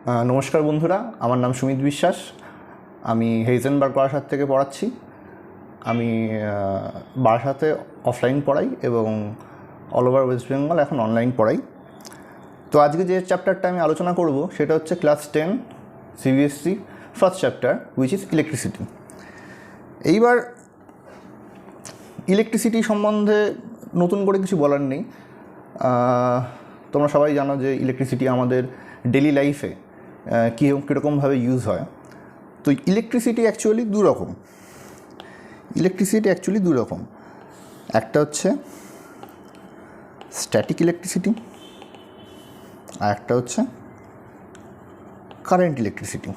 নমস্কার বন্ধুরা, আমার নাম সুমিত বিশ্বাস। আমি হেইজেনবার্গ বারাসাত থেকে পড়াচ্ছি। আমি বারাসাতে অফলাইন পড়াই এবং অল ওভার ওয়েস্ট বেঙ্গল এখন অনলাইন পড়াই। তো আজকে যে চ্যাপ্টারটা আমি আলোচনা করব সেটা হচ্ছে class 10 CBSE first chapter, which is electricity. এইবার ইলেকট্রিসিটি সম্বন্ধে নতুন করে কিছু বলার নেই। তোমরা সবাই জানো যে ইলেকট্রিসিটি আমাদের ডেলি লাইফে কীরকমভাবে ইউজ হয়। তো ইলেকট্রিসিটি অ্যাকচুয়ালি দু রকম। একটা হচ্ছে স্ট্যাটিক ইলেকট্রিসিটি আর একটা হচ্ছে কারেন্ট ইলেকট্রিসিটি।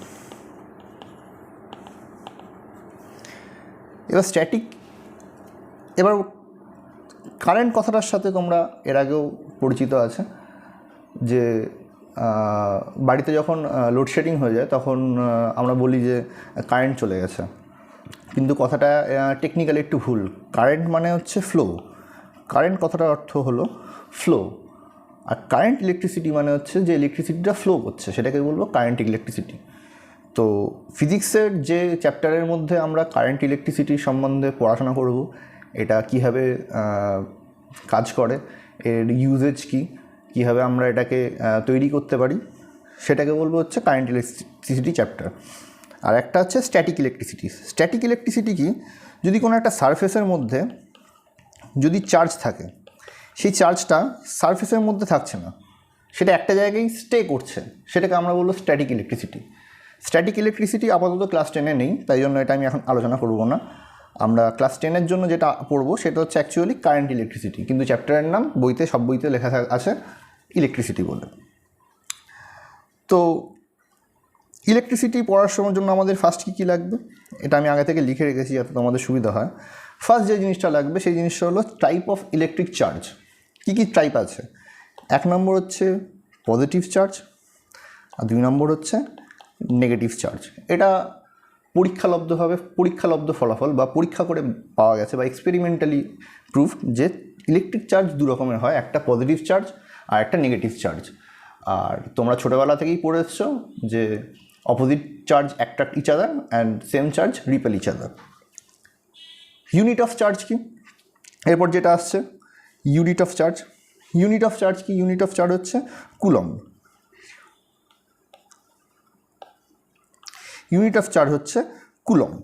এবার কারেন্ট কথাটার সাথে তোমরা এর আগেও পরিচিত আছে যে বাড়িতে যখন লোডশেডিং হয়ে যায় তখন আমরা বলি যে কারেন্ট চলে গেছে, কিন্তু কথাটা টেকনিক্যালি একটু ভুল। কারেন্ট মানে হচ্ছে ফ্লো, কারেন্ট কথাটার অর্থ হলো ফ্লো, আর কারেন্ট ইলেকট্রিসিটি মানে হচ্ছে যে ইলেকট্রিসিটিটা ফ্লো করছে, সেটাকে বলবো কারেন্ট ইলেকট্রিসিটি। তো ফিজিক্সের যে চ্যাপ্টারের মধ্যে আমরা কারেন্ট ইলেকট্রিসিটি সম্বন্ধে পড়াশোনা করব, এটা কীভাবে কাজ করে, এর ইউজেজ কীভাবে আমরা এটাকে তৈরি করতে পারি, সেটাকে বলবো হচ্ছে কারেন্ট ইলেকট্রিসিটি চ্যাপ্টার। আর একটা হচ্ছে স্ট্যাটিক ইলেকট্রিসিটি। স্ট্যাটিক ইলেকট্রিসিটি কি, যদি কোনো একটা সারফেসের মধ্যে যদি চার্জ থাকে, সেই চার্জটা সারফেসের মধ্যে থাকছে না, সেটা একটা জায়গায় স্টে করছে, সেটাকে আমরা বলবো স্ট্যাটিক ইলেকট্রিসিটি। স্ট্যাটিক ইলেকট্রিসিটি আপাতত ক্লাস 10-এ নেই, তাই জন্য এটা আমি এখন আলোচনা করব না। আমরা ক্লাস 10-এর জন্য যেটা পড়বো সেটা হচ্ছে অ্যাকচুয়ালি কারেন্ট ইলেকট্রিসিটি, কিন্তু চ্যাপ্টারের নাম সব বইতে লেখা আছে ইলেকট্রিসিটি বলে। তো ইলেকট্রিসিটি পড়ার সময়ের জন্য আমাদের ফার্স্ট কী লাগবে, এটা আমি আগে থেকে লিখে রেখেছি যাতে তোমাদের সুবিধা হয়। ফার্স্ট যে জিনিসটা লাগবে সেই জিনিসটা হলো টাইপ অফ ইলেকট্রিক চার্জ। কী টাইপ আছে? 1 নম্বর হচ্ছে পজিটিভ চার্জ, আর 2 নম্বর হচ্ছে নেগেটিভ চার্জ। এটা পরীক্ষালব্ধ ফলাফল বা পরীক্ষা করে পাওয়া গেছে বা এক্সপেরিমেন্টালি প্রুফ যে ইলেকট্রিক চার্জ দু রকমের হয়, একটা পজিটিভ চার্জ আর একটা নেগেটিভ চার্জ। আর তোমরা ছোটোবেলা থেকেই পড়ে এসছো যে opposite charge attract each other and same charge repel each other. Unit of charge কি? এরপর যেটা আসছে unit of charge. Unit of charge কি? ইউনিট অফ চার্জ হচ্ছে কুলম্ব। ইউনিট অফ চার্জ হচ্ছে কুলম্ব।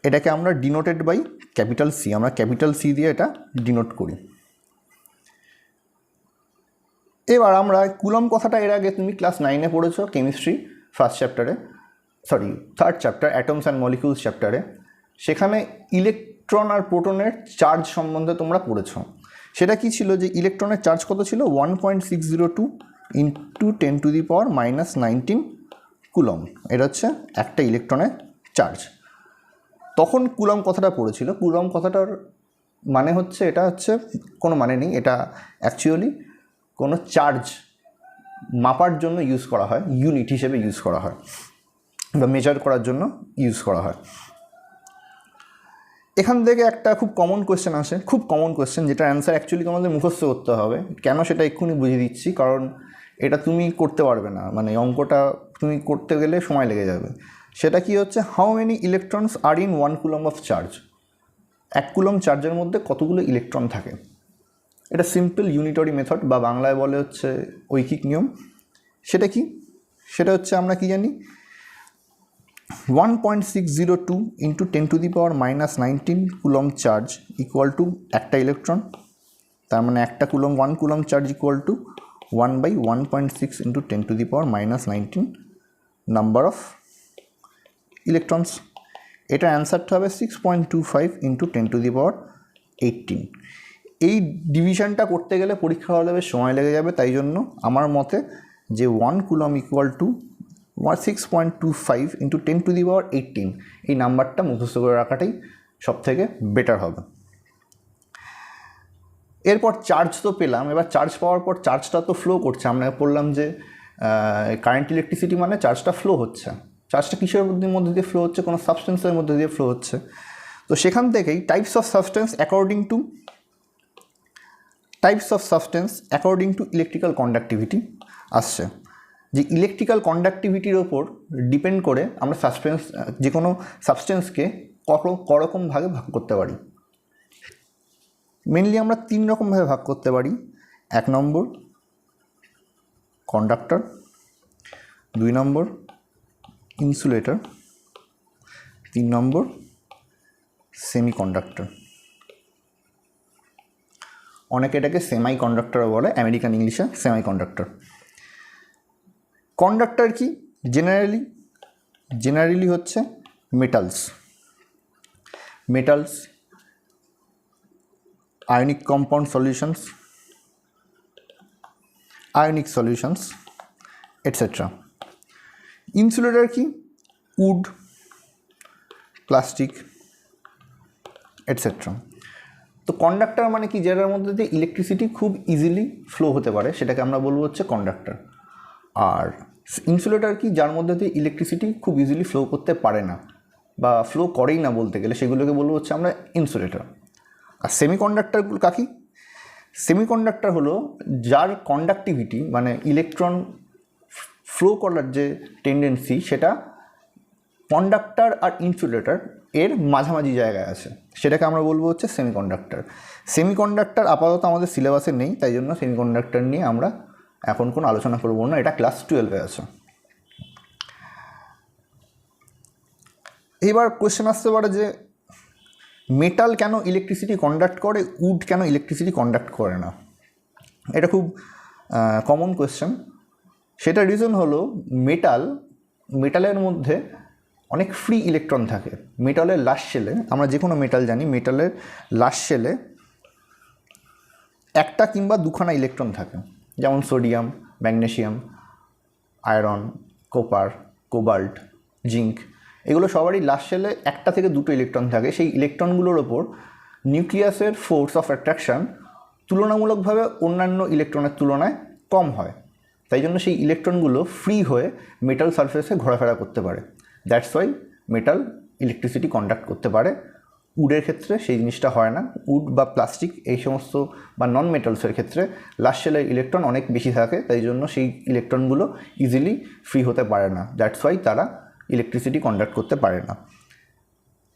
এটাকে আমরা ডিনোটেড বাই ক্যাপিটাল সি, আমরা ক্যাপিটাল সি দিয়ে এটা ডিনোট করি। এবার আমরা কুলম্ব কথাটা এর আগে তুমি ক্লাস 9-এ পড়েছো কেমিস্ট্রি ফার্স্ট চ্যাপ্টারে, third chapter atoms and molecules চ্যাপ্টারে। সেখানে ইলেকট্রন আর প্রোটনের চার্জ সম্বন্ধে তোমরা পড়েছো। সেটা কি ছিল যে ইলেকট্রনের চার্জ কত ছিল? 1.602 × 10⁻⁻19 কুলম্ব। এটা হচ্ছে একটা ইলেকট্রনের চার্জ। তখন কুলম্ব কথাটা পড়েছিল। কুলম্ব কথাটার মানে হচ্ছে, এটা হচ্ছে কোনো মানে নেই, এটা অ্যাকচুয়ালি কোনো চার্জ মাপার জন্য ইউজ করা হয়, ইউনিট হিসেবে ইউজ করা হয় বা মেজার করার জন্য ইউজ করা হয়। এখান থেকে একটা খুব কমন কোয়েশ্চেন আসে, যেটার অ্যান্সার অ্যাকচুয়ালি তোমাদের মুখস্থ করতে হবে। কেন সেটা এক্ষুনি বুঝিয়ে দিচ্ছি, কারণ এটা তুমি করতে পারবে না, মানে অঙ্কটা তুমি করতে গেলে সময় লেগে যাবে। সেটা কি হচ্ছে, how many electrons are in 1 coulomb of charge? 1 coulomb চার্জের মধ্যে কতগুলো ইলেকট্রন থাকে? এটা সিম্পল ইউনিটরি মেথড বা বাংলায় বলে হচ্ছে ঐকিক নিয়ম। সেটা কি? সেটা হচ্ছে আমরা কি জানি, 1.602 × 10⁻⁻19 কুলম্ব চার্জ ইকুয়াল টু একটা ইলেকট্রন। তার মানে একটা coulomb, 1 coulomb charge equal to 1/1.6 × 10⁻⁻19 number of electrons. এটার অ্যান্সারটা হবে 6.25 × 10⁻18। এই ডিভিশনটা করতে গেলে পরীক্ষা হলে বেশ সময় লেগে যাবে, তাই জন্য আমার মতে যে 1 কুলম্ব ইকুয়াল টু 6.25 × 10⁻18 এই নাম্বারটা মুখস্থ করে রাখাটাই সবথেকে বেটার হবে। এরপর চার্জ তো পেলাম, এবার চার্জ পাওয়ার পর চার্জটা তো ফ্লো করছে। আমরা বললাম যে কারেন্ট ইলেকট্রিসিটি মানে চার্জটা ফ্লো হচ্ছে। চার্জটা কিসের মধ্যে দিয়ে ফ্লো হচ্ছে? কোনো সাবস্টেন্সের মধ্যে দিয়ে ফ্লো হচ্ছে। তো সেখান থেকেই types of substance according to electrical conductivity আসছে। যে ইলেকট্রিক্যাল কন্ডাক্টিভিটির ওপর ডিপেন্ড করে আমরা যে কোনো সাবস্টেন্সকে করকম ভাগে ভাগ করতে পারি। মেনলি আমরা 3 রকমভাবে ভাগ করতে পারি। 1 নম্বর কন্ডাক্টর, 2 নম্বর ইনসুলেটর, 3 নম্বর সেমিকন্ডাক্টর। অনেকে এটাকে সেমাই কন্ডাক্টর বলে, আমেরিকান ইংলিশে সেমাই কন্ডাক্টর। কন্ডাক্টর কি? জেনারেলি হচ্ছে metals, ionic compound ionic solutions etcetera. Insulator কি? Wood, plastic etcetera. তো কন্ডাক্টর মানে কি? যেটার মধ্যে দিয়ে ইলেকট্রিসিটি খুব ইজিলি ফ্লো হতে পারে, সেটাকে আমরা বলবো হচ্ছে কন্ডাক্টর। আর ইনসুলেটর কি? যার মধ্যে দিয়ে ইলেকট্রিসিটি খুব ইজিলি ফ্লো করতে পারে না বা ফ্লো করেই না বলতে গেলে, সেগুলোকে বলবো হচ্ছে আমরা ইনসুলেটর। আর সেমিকন্ডাক্টরগুলো কাকি? সেমিকন্ডাক্টর হলো যার কন্ডাক্টিভিটি মানে ইলেকট্রন ফ্লো করার যে টেন্ডেন্সি, সেটা কন্ডাক্টর আর ইনসুলেটর এর মাঝামাঝি জায়গায় আছে, সেটাকে আমরা বলবো হচ্ছে সেমিকন্ডাক্টর। আপাতত আমাদের সিলেবাসে নেই, তাই জন্য সেমিকন্ডাক্টর নিয়ে আমরা এখন কোনো আলোচনা করবো না, এটা ক্লাস 12-এ আছে। এবার কোয়েশ্চেন আসতে পারে যে মেটাল কেন ইলেকট্রিসিটি কন্ডাক্ট করে, উড কেন ইলেকট্রিসিটি কন্ডাক্ট করে না? এটা খুব কমন কোয়েশ্চেন। সেটা রিজন হলো মেটালের মধ্যে অনেক ফ্রি ইলেকট্রন থাকে। মেটালের লাস্ট শেলে, আমরা যে কোনো মেটাল জানি, মেটালের লাস্ট শেলে 1টা কিংবা 2খানা ইলেকট্রন থাকে, যেমন sodium, magnesium, iron, copper, cobalt, zinc, এগুলো সবারই লাস্ট শেলে 1টা থেকে 2টো ইলেকট্রন থাকে। সেই ইলেকট্রনগুলোর ওপর নিউক্লিয়াসের ফোর্স অফ অ্যাট্রাকশান তুলনামূলকভাবে অন্যান্য ইলেকট্রনের তুলনায় কম হয়, তাই জন্য সেই ইলেকট্রনগুলো ফ্রি হয়ে মেটাল সারফেসে ঘোরাফেরা করতে পারে। That's why metal electricity conduct করতে পারে। উডের ক্ষেত্রে সেই জিনিসটা হয় না। উড বা প্লাস্টিক এই সমস্ত বা নন মেটালসের ক্ষেত্রে লাস্ট শেলের ইলেকট্রন অনেক বেশি থাকে, তাই জন্য সেই ইলেকট্রনগুলো ইজিলি ফ্রি হতে পারে না। দ্যাটস ওয়াই তারা ইলেকট্রিসিটি কন্ডাক্ট করতে পারে না।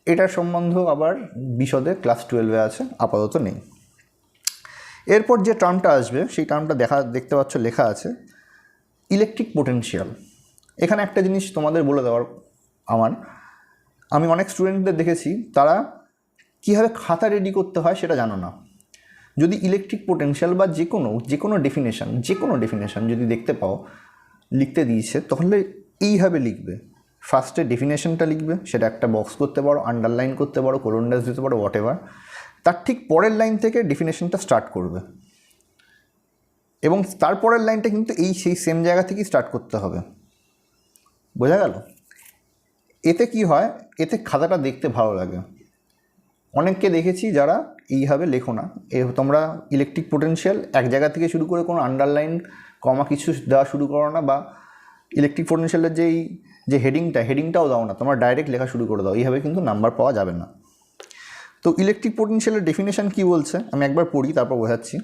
এটার সম্বন্ধ আবার বিশদে ক্লাস 12-এ আছে, আপাতত নেই। এরপর যে টার্মটা আসবে, সেই টার্মটা দেখতে পাচ্ছ লেখা আছে ইলেকট্রিক পোটেনশিয়াল। এখানে একটা জিনিস তোমাদের বলে দেওয়ার আমি অনেক স্টুডেন্টদের দেখেছি, তারা কীভাবে খাতা রেডি করতে হয় সেটা জানো না। যদি ইলেকট্রিক পোটেনশিয়াল বা যে কোনো ডেফিনেশান যদি দেখতে পাও লিখতে দিয়েছে, তাহলে এইভাবে লিখবে। ফার্স্টে ডেফিনেশনটা লিখবে, সেটা একটা বক্স করতে পারো, আন্ডারলাইন করতে পারো, কোলন ড্যাশ দিতে পারো, হোয়াট এভার। তার ঠিক পরের লাইন থেকে ডেফিনেশনটা স্টার্ট করবে, এবং তারপরের লাইনটা কিন্তু সেই সেম জায়গা থেকেই স্টার্ট করতে হবে। বোঝা গেল? এতে কি হয়, এতে খাতাটা দেখতে ভালো লাগে। অনেককে দেখেছি যারা এইভাবে লেখো না, তোমরা ইলেকট্রিক পোটেনশিয়াল এক জায়গা থেকে শুরু করে কোনো আন্ডারলাইন কমা কিছু দেওয়া শুরু করো না, বা ইলেকট্রিক পোটেনশিয়ালের যে হেডিংটাও দাও না, তোমরা ডাইরেক্ট লেখা শুরু করে দাও। এইভাবে কিন্তু নাম্বার পাওয়া যাবে না। তো ইলেকট্রিক পোটেনশিয়ালের ডেফিনেশন কি বলছে আমি একবার পড়ি, তারপর বোঝাচ্ছি।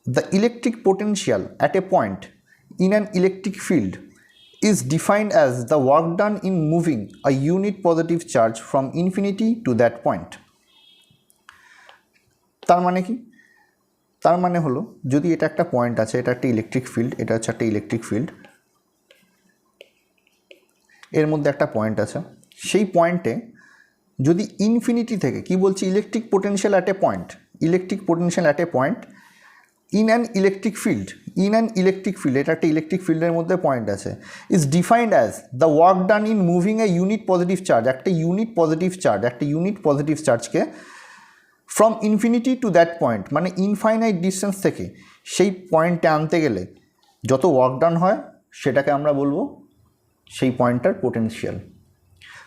The electric potential at a point in an electric field is defined as the work done in moving a unit positive charge from infinity to that point. তার মানে কি? তার মানে হলো, যদি এটা একটা পয়েন্ট আছে, এটা একটা ইলেকট্রিক ফিল্ড, এটা হচ্ছে একটা ইলেকট্রিক ফিল্ড, এর মধ্যে একটা পয়েন্ট আছে, সেই পয়েন্টে যদি ইনফিনিটি থেকে, কি বলছি, electric potential at a point in an electric field, এটা একটা ইলেকট্রিক ফিল্ডের মধ্যে পয়েন্ট আছে, is defined as the work done in moving a unit positive charge, একটা ইউনিট পজিটিভ চার্জকে from infinity to that point, মানে ইনফাইনাইট ডিস্টেন্স থেকে সেই পয়েন্টে আনতে গেলে যত ওয়ার্ক ডান হয়, সেটাকে আমরা বলবো সেই পয়েন্টটার পোটেনশিয়াল।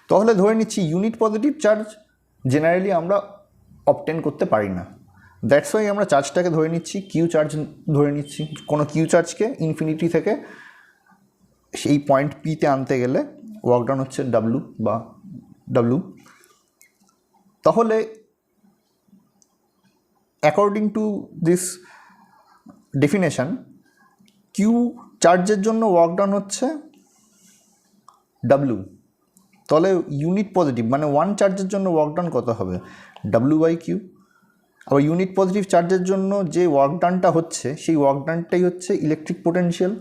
তাহলে ধরে নিচ্ছি ইউনিট পজিটিভ চার্জ জেনারেলি আমরা অবটেন করতে পারি না, দ্যাটস ওয়াই আমরা চার্জটাকে ধরে নিচ্ছি কিউ চার্জ ধরে নিচ্ছি। কোনো কিউ চার্জকে ইনফিনিটি থেকে সেই পয়েন্ট পিতে আনতে গেলে ওয়ার্ক ডান হচ্ছে ডাব্লু। তাহলে according to this definition, Q চার্জের জন্য ওয়ার্ক ডান হচ্ছে ডাব্লু, তাহলে ইউনিট পজিটিভ মানে 1 চার্জের জন্য ওয়ার্ক ডান কত হবে, W/Q। আবার ইউনিট পজিটিভ চার্জের জন্য যে ওয়ার্ক ডানটা হচ্ছে সেই ওয়ার্ক ডানটাই হচ্ছে electric potential.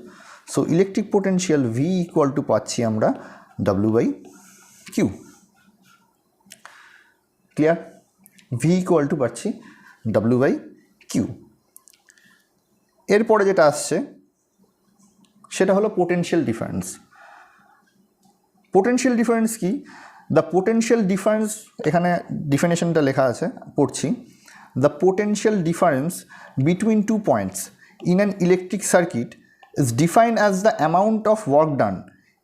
So electric potential V equal two পাচ্ছি আমরা W/Q। Clear? V equal two পাচ্ছি W/Q। এরপরে যেটা আসছে সেটা হলো পোটেনশিয়াল ডিফারেন্স। পোটেনশিয়াল ডিফারেন্স কি? দ্য পোটেনশিয়াল ডিফারেন্স, এখানে ডিফিনেশনটা লেখা আছে, পড়ছি। The potential difference between two points in an electric circuit is defined as the amount of work done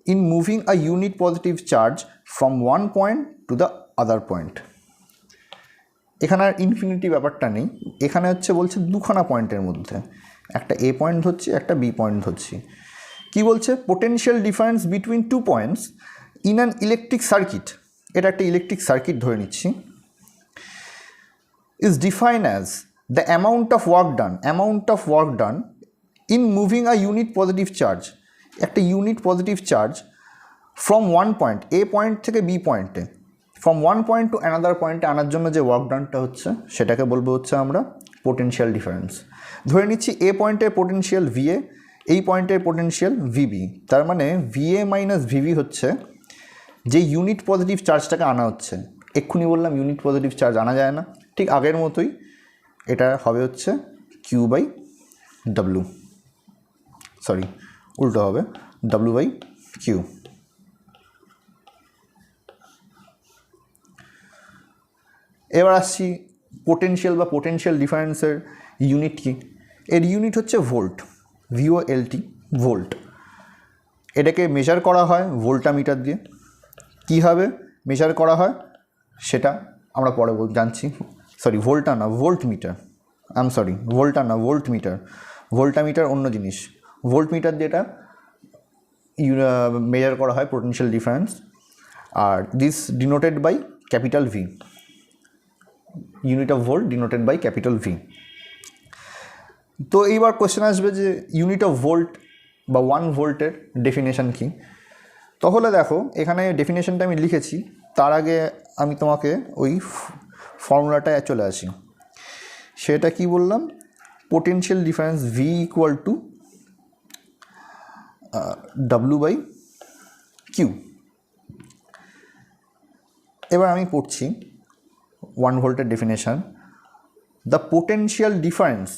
in moving a unit positive charge from one point to the other point. এখানে আর infinity ব্যাপারটা নেই, এখানে হচ্ছে বলছে দুখানা পয়েন্টের মধ্যে, একটা এ পয়েন্ট ধরছি, একটা বি পয়েন্ট ধরছি। কি বলছে? Potential difference between two points in an electric circuit, এটা একটা ইলেকট্রিক সার্কিট ধরে নিচ্ছি, is defined as the amount of work done in moving a unit positive charge, একটা unit positive charge from one point, A point থেকে B পয়েন্টে, from one point to another পয়েন্টে আনার জন্য যে ওয়ার্ক ডানটা হচ্ছে সেটাকে বলবো হচ্ছে আমরা পোটেনশিয়াল ডিফারেন্স। ধরে নিচ্ছি এ পয়েন্টের পোটেনশিয়াল VA, এই পয়েন্টের পোটেনশিয়াল VB, তার মানে VA মাইনাস VB হচ্ছে যে ইউনিট পজিটিভ চার্জটাকে আনা হচ্ছে। এক্ষুনি বললাম ইউনিট পজিটিভ চার্জ আনা যায় না, ঠিক আগের মতোই এটা হবে হচ্ছে Q/W, সরি উল্টো হবে W/Q। এবার আসছি পোটেনশিয়াল বা পোটেনশিয়াল ডিফারেন্সের ইউনিট কি? এর ইউনিট হচ্ছে ভোল্ট, VOLT, ভোল্ট। এটাকে মেজার করা হয় ভোল্টামিটার দিয়ে। কীভাবে মেজার করা হয় সেটা আমরা পরে জানছি। সরি ভোল্টা না, ভোল্ট মিটার, ভোল্টামিটার অন্য জিনিস। ভোল্ট মিটার দিয়ে এটা মেজার করা হয় পোটেনশিয়াল ডিফারেন্স। আর this denoted by capital V, unit of volt denoted by capital V। তো এইবার কোয়েশ্চেন আসবে যে ইউনিট অফ ভোল্ট বা 1 ভোল্টের ডেফিনেশন কী? তাহলে দেখো এখানে ডেফিনেশনটা আমি লিখেছি, তার আগে আমি তোমাকে ওই ফর্মুলাটায় চলে আসি। সেটা কি বললাম? Potential difference V equal to W/Q। এবার আমি পড়ছি 1 ভোল্টের definition. The potential difference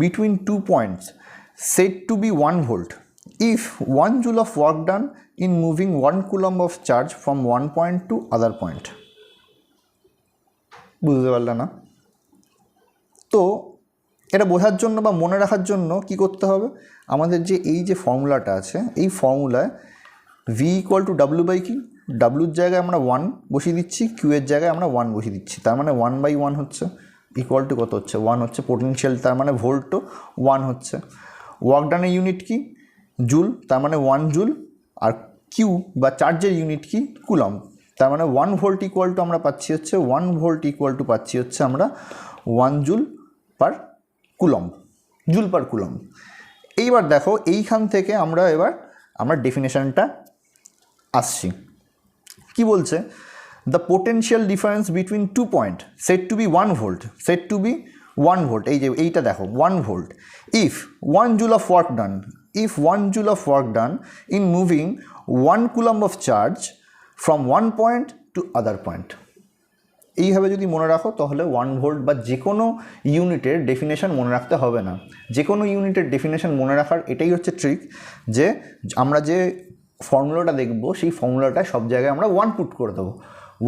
between two points said to be 1 volt if 1 joule of work done in moving 1 coulomb of charge from one point to other point. বুঝতে পারলে না? তো এটা বোঝার জন্য বা মনে রাখার জন্য কি করতে হবে? আমাদের যে এই যে ফর্মুলাটা আছে, এই ফর্মুলায় V ইকুয়াল টু W/Q, ডাব্লুর জায়গায় আমরা 1 বসিয়ে দিচ্ছি, Q এর জায়গায় আমরা 1 বসিয়ে দিচ্ছি, তার মানে 1/1 হচ্ছে ইকুয়াল টু কত হচ্ছে? 1 হচ্ছে পোটেনশিয়াল, তার মানে ভোল্টও 1 হচ্ছে। ওয়ার্ক ডানের ইউনিট কি? জুল, তার মানে 1 জুল। আর কিউ বা চার্জের ইউনিট কি? কুলম্ব, তার মানে 1 ভোল্ট ইকুয়াল টু আমরা পাচ্ছি হচ্ছে 1 ভোল্ট ইকুয়াল টু পাচ্ছি হচ্ছে আমরা 1 joule per coulomb, joule per coulomb. এইবার দেখো এইখান থেকে আমরা ডেফিনেশনটা আসছি। কি বলছে? The potential difference between two point said to be 1 volt, said to be 1 volt, এই যে এইটা দেখো 1 volt, if 1 joule of work done, if 1 joule of work done in moving 1 coulomb of charge from one point to other point. এইভাবে যদি মনে রাখো তাহলে 1 volt বা যে কোনো ইউনিটের ডেফিনেশন মনে রাখতে হবে না। যে কোনো ইউনিটের ডেফিনেশন মনে রাখার এটাই হচ্ছে ট্রিক, যে আমরা যে ফর্মুলাটা দেখব সেই ফর্মুলাটা সব জায়গায় আমরা 1 পুট করে দেবো।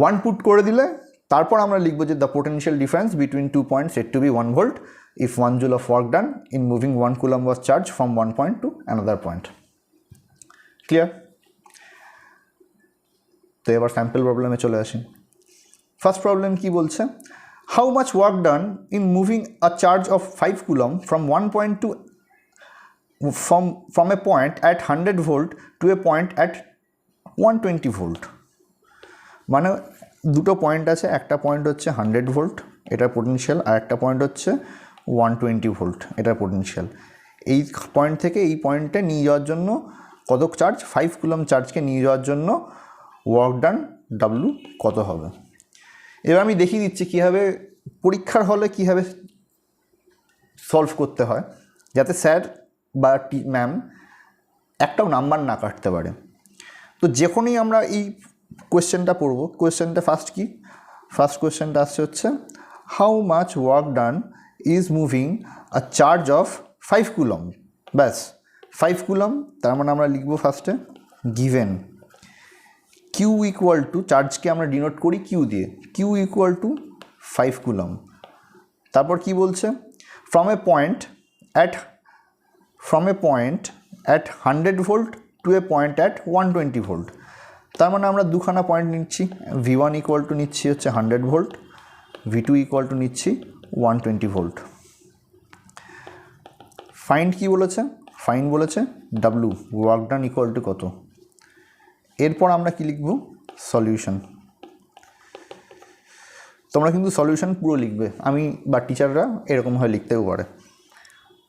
1 পুট করে দিলে তারপর আমরা লিখবো যে the potential difference between two point said to be 1 volt if 1 joule of work done in moving 1 coulomb of charge from one point to another point. Clear? তো এবার স্যাম্পল প্রবলেমে চলে আসি। ফার্স্ট প্রবলেম কি বলছে? How much work done in moving a charge of 5 coulomb from one point to from a point at 100 volt to a point at 120 volt. মানে দুটো point আছে, একটা পয়েন্ট হচ্ছে 100 ভোল্ট এটার পোটেনশিয়াল, আর একটা পয়েন্ট হচ্ছে 120 ভোল্ট এটার পোটেনশিয়াল। এই পয়েন্ট থেকে এই পয়েন্টে নিয়ে যাওয়ার জন্য কত চার্জ, 5 কুলম্ব চার্জকে নিয়ে যাওয়ার জন্য ওয়ার্ক ডান ডাব্লু কত হবে। এবার আমি দেখিয়ে দিচ্ছি কীভাবে পরীক্ষার হলে কীভাবে সলভ করতে হয়, যাতে স্যার বা ম্যাম একটাও নাম্বার না কাটতে পারে। তো যখনই আমরা এই কোয়েশ্চেনটা পড়ব, কোয়েশ্চেনটা ফার্স্ট কোয়েশ্চেনটা আসছে হচ্ছে how much work done is moving a charge of 5 coulomb. ব্যাস 5 কুলম্ব, তার মানে আমরা লিখব ফার্স্টে গিভেন কিউ ইকুয়াল টু, চার্জকে আমরা ডিনোট করি কিউ দিয়ে, কিউ ইকুয়াল টু 5 কুলম্ব। তারপর কি বলছে, from a point at 100 volt to a point at 120 volt. তার মানে আমরা দুখানা পয়েন্ট নিচ্ছি, V1 ইকুয়াল টু নিচ্ছি হচ্ছে 100 ভোল্ট, V2 ইকুয়াল টু নিচ্ছি 120 ভোল্ট। ফাইন্ড কি বলেছে, ফাইন্ড বলেছে W, work done equal to কত। এরপর আমরা কি লিখব, সলিউশন। তোমরা কিন্তু সলিউশন পুরো লিখবে, আমি বা টিচাররা এরকমভাবে লিখতেও পারে।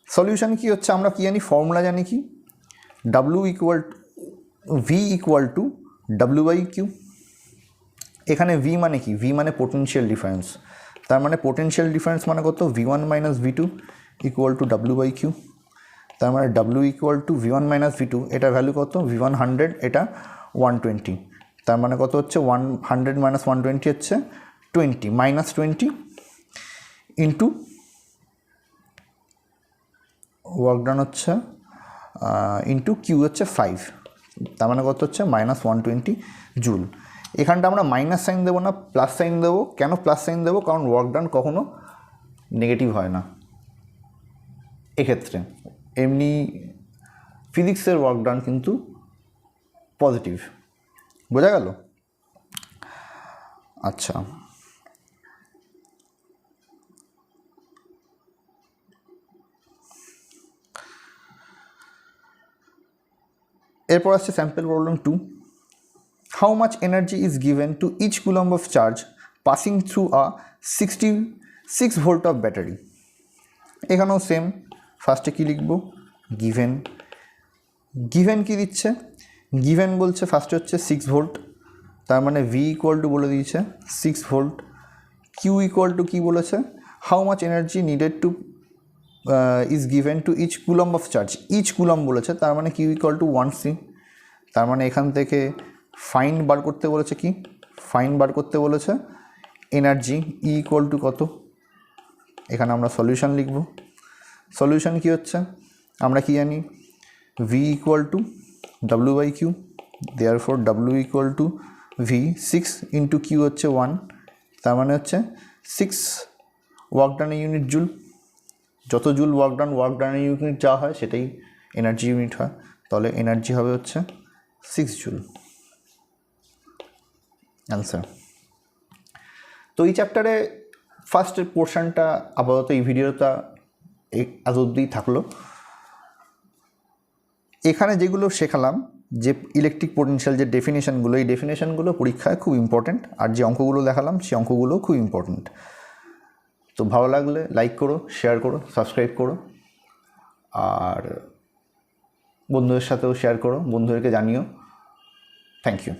সলিউশন কি হচ্ছে, আমরা কি জানি, ফর্মুলা জানি কি, W equal V equal to W by Q. এখানে ভি মানে কি, ভি মানে পোটেনশিয়াল ডিফারেন্স, তার মানে পোটেনশিয়াল ডিফারেন্স মানে কত, V1 minus V2 equal to W by Q. তার মানে W equal two V1 minus V2, এটা ভ্যালু কত, V1 100, এটা 120, তার মানে কত হচ্ছে 100 মাইনাস 120 হচ্ছে 20, মাইনাস 20 ইন্টু ওয়ার্ক ডান হচ্ছে ইন্টু কিউ হচ্ছে 5, তার মানে কত হচ্ছে মাইনাস 120 জুল। এখানটা আমরা মাইনাস সাইন দেবো না, প্লাস সাইন দেবো। কেন প্লাস সাইন দেবো, কারণ ওয়ার্ক ডান কখনো নেগেটিভ হয় না এক্ষেত্রে, এমনি ফিজিক্সের ওয়ার্ক ডান কিন্তু পজিটিভ। বোঝা গেল? আচ্ছা, এরপর আসছে sample problem 2। How much energy is given to each coulomb of charge passing through a 66 volt of battery. এখানেও সেম, ফার্স্টে কী লিখব, গিভেন। গিভেন কী দিচ্ছে, গিভেন বলছে ফার্স্টে হচ্ছে 6 ভোল্ট, তার মানে ভি ইকুয়াল টু বলে দিয়েছে 6 ভোল্ট। কিউ ইকুয়াল টু কী বলেছে, how much energy needed to is given to each coulomb of charge, each coulomb বলেছে, তার মানে কিউ ইকুয়াল টু 1C। তার মানে এখান থেকে ফাইন্ড বার করতে বলেছে, কি ফাইন্ড বার করতে বলেছে এনার্জি, ই ইকুয়াল টু কত। এখানে আমরা সলিউশন লিখব। সলিউশন কি হচ্ছে, আমরা কি জানি, V equal to W by Q, therefore W equal to V, 6 into Q হচ্ছে 1, তার মানে হচ্ছে 6 ওয়ার্ক ডান ইউনিট জুল। যত জুল ওয়ার্ক ডানের ইউনিট যা হয় সেটাই এনার্জি ইউনিট হয়, তাহলে এনার্জি হবে হচ্ছে 6 জুল। অ্যান্সার। তো এই চ্যাপ্টারে ফার্স্ট পোর্শনটা আপাতত এই ভিডিওটা এত অবধিই থাকলো। এখানে যেগুলো শেখালাম, যে ইলেকট্রিক পোটেনশিয়াল যে ডেফিনেশনগুলো, এই ডেফিনেশনগুলো পরীক্ষায় খুব ইম্পর্ট্যান্ট, আর যে অঙ্কগুলো দেখালাম সেই অঙ্কগুলো খুব ইম্পর্ট্যান্ট। তো ভালো লাগলে লাইক করো, শেয়ার করো, সাবস্ক্রাইব করো, আর বন্ধুদের সাথেও শেয়ার করো, বন্ধুদেরকে জানিও। Thank you.